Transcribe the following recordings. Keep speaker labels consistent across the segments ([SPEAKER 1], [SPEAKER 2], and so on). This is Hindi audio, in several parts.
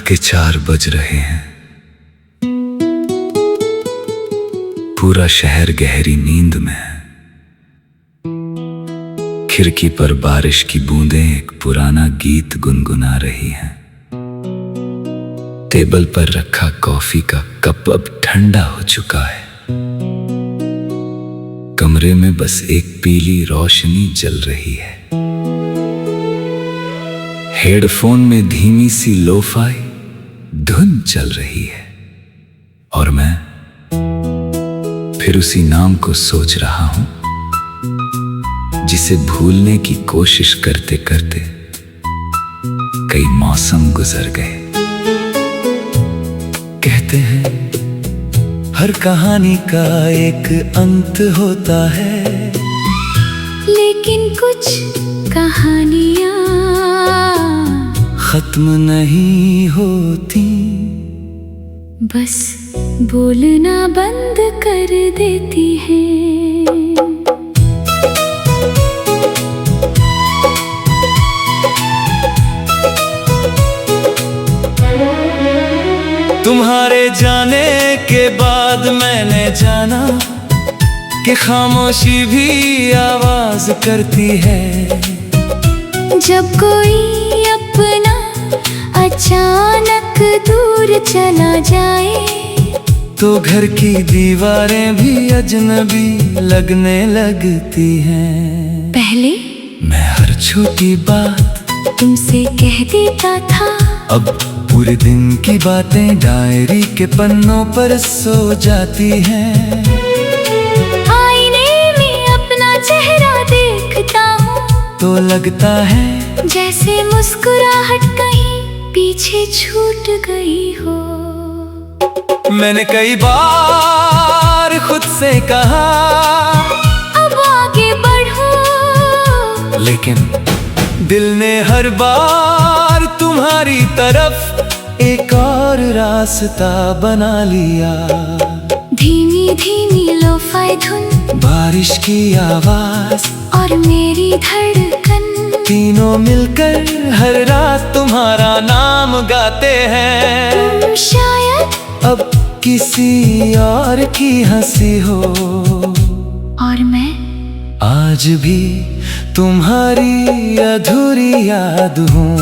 [SPEAKER 1] के 4 बज रहे हैं। पूरा शहर गहरी नींद में है। खिड़की पर बारिश की बूंदें एक पुराना गीत गुनगुना रही हैं। टेबल पर रखा कॉफी का कप अब ठंडा हो चुका है। कमरे में बस एक पीली रोशनी जल रही है। हेडफोन में धीमी सी लोफाई धुन चल रही है और मैं फिर उसी नाम को सोच रहा हूं जिसे भूलने की कोशिश करते करते कई मौसम गुजर गए। कहते हैं हर कहानी का एक अंत होता है,
[SPEAKER 2] लेकिन कुछ कहानियां
[SPEAKER 1] खत्म नहीं होती,
[SPEAKER 2] बस बोलना बंद कर देती हैं।
[SPEAKER 1] तुम्हारे जाने के बाद मैंने जाना कि खामोशी भी आवाज करती है।
[SPEAKER 2] जब कोई अपना अचानक दूर चला जाए
[SPEAKER 1] तो घर की दीवारें भी अजनबी लगने लगती हैं।
[SPEAKER 2] पहले
[SPEAKER 1] मैं हर छोटी बात
[SPEAKER 2] तुमसे कह देता था,
[SPEAKER 1] अब पूरे दिन की बातें डायरी के पन्नों पर सो जाती हैं।
[SPEAKER 2] आईने में अपना चेहरा देखता हूँ
[SPEAKER 1] तो लगता है
[SPEAKER 2] जैसे मुस्कुराहट कहीं पीछे छूट गई हो।
[SPEAKER 1] मैंने कई बार खुद से कहा
[SPEAKER 2] अब आगे बढ़ो,
[SPEAKER 1] लेकिन दिल ने हर बार तुम्हारी तरफ एक और रास्ता बना लिया।
[SPEAKER 2] धीमी धीमी लोफाई धुन,
[SPEAKER 1] बारिश की आवाज
[SPEAKER 2] और मेरी धड़कन,
[SPEAKER 1] तीनों मिलकर हर रात तुम्हारा नाम गाते हैं।
[SPEAKER 2] तुम शायद
[SPEAKER 1] अब किसी और की हंसी हो
[SPEAKER 2] और मैं
[SPEAKER 1] आज भी तुम्हारी अधूरी याद हूँ।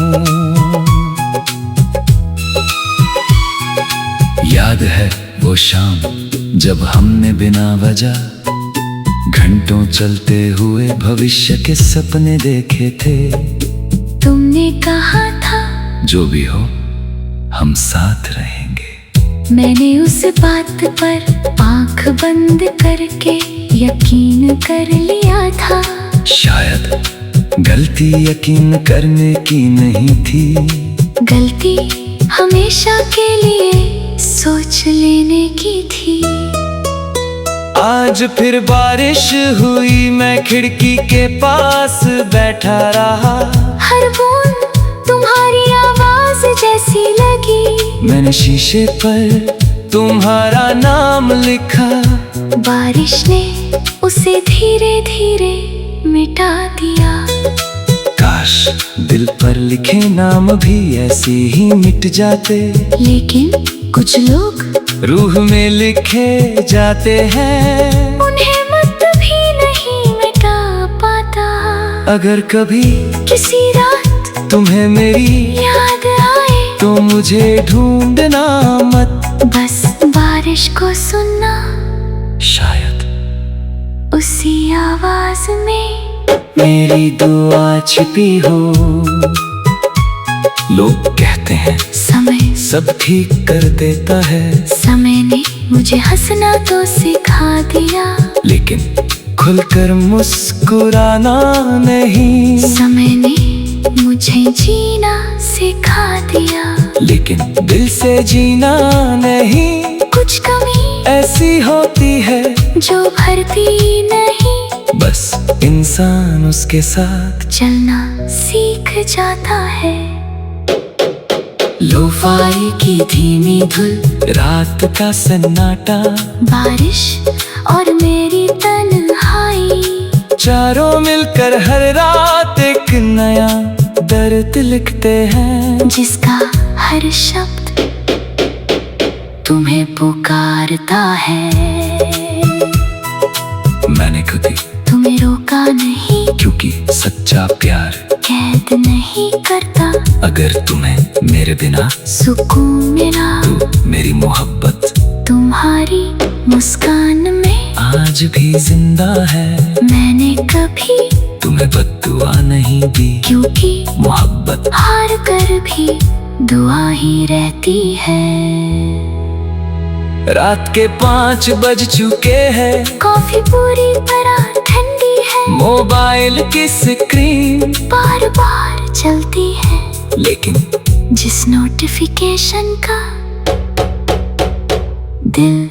[SPEAKER 1] याद है वो शाम जब हमने बिना वजह घंटों चलते हुए भविष्य के सपने देखे थे।
[SPEAKER 2] तुमने कहा था
[SPEAKER 1] जो भी हो हम साथ रहेंगे।
[SPEAKER 2] मैंने उस बात पर आंख बंद करके यकीन कर लिया था।
[SPEAKER 1] शायद गलती यकीन करने की नहीं थी,
[SPEAKER 2] गलती हमेशा के लिए सोच लेने की थी।
[SPEAKER 1] आज फिर बारिश हुई, मैं खिड़की के पास बैठा रहा।
[SPEAKER 2] हर बूंद तुम्हारी आवाज जैसी लगी।
[SPEAKER 1] मैंने शीशे पर तुम्हारा नाम लिखा।
[SPEAKER 2] बारिश ने उसे धीरे धीरे मिटा दिया।
[SPEAKER 1] काश दिल पर लिखे नाम भी ऐसे ही मिट जाते,
[SPEAKER 2] लेकिन कुछ लोग
[SPEAKER 1] रूह में लिखे जाते हैं।
[SPEAKER 2] उन्हें मत भी नहीं मिटा पाता।
[SPEAKER 1] अगर कभी
[SPEAKER 2] किसी रात
[SPEAKER 1] तुम्हें मेरी
[SPEAKER 2] याद आए
[SPEAKER 1] तो मुझे ढूंढना मत,
[SPEAKER 2] बस बारिश को सुनना
[SPEAKER 1] शायद
[SPEAKER 2] उसी आवाज में
[SPEAKER 1] मेरी दुआ छिपी हो। लोग कहते हैं
[SPEAKER 2] समय
[SPEAKER 1] सब ठीक कर देता है,
[SPEAKER 2] समय ने मुझे हंसना तो सिखा दिया,
[SPEAKER 1] लेकिन खुलकर मुस्कुराना नहीं।
[SPEAKER 2] समय ने मुझे जीना सिखा दिया,
[SPEAKER 1] लेकिन दिल से जीना नहीं।
[SPEAKER 2] कुछ कमी
[SPEAKER 1] ऐसी होती है
[SPEAKER 2] जो भरती नहीं,
[SPEAKER 1] बस इंसान उसके साथ
[SPEAKER 2] चलना सीख जाता है।
[SPEAKER 1] लोफाई की धीमी धुन, रात का सन्नाटा,
[SPEAKER 2] बारिश और मेरी तन्हाई,
[SPEAKER 1] चारों मिलकर हर रात एक नया दर्द लिखते हैं।
[SPEAKER 2] जिसका हर शब्द तुम्हें पुकारता है।
[SPEAKER 1] मैंने कभी
[SPEAKER 2] तुम्हें रोका नहीं,
[SPEAKER 1] क्योंकि सच्चा प्यार
[SPEAKER 2] कैद नहीं करता।
[SPEAKER 1] अगर तुम्हें मेरे बिना
[SPEAKER 2] सुकून मिला
[SPEAKER 1] तो मेरी मोहब्बत
[SPEAKER 2] तुम्हारी मुस्कान में
[SPEAKER 1] आज भी जिंदा है।
[SPEAKER 2] मैंने कभी
[SPEAKER 1] तुम्हें बद्दुआ नहीं दी,
[SPEAKER 2] क्योंकि
[SPEAKER 1] मोहब्बत
[SPEAKER 2] हार कर भी दुआ ही रहती है।
[SPEAKER 1] रात के 5 बज चुके हैं,
[SPEAKER 2] कॉफी पूरी तरह ठंडी है।
[SPEAKER 1] मोबाइल की स्क्रीन
[SPEAKER 2] बार बार चलती है,
[SPEAKER 1] लेकिन
[SPEAKER 2] जिस नोटिफिकेशन का दिल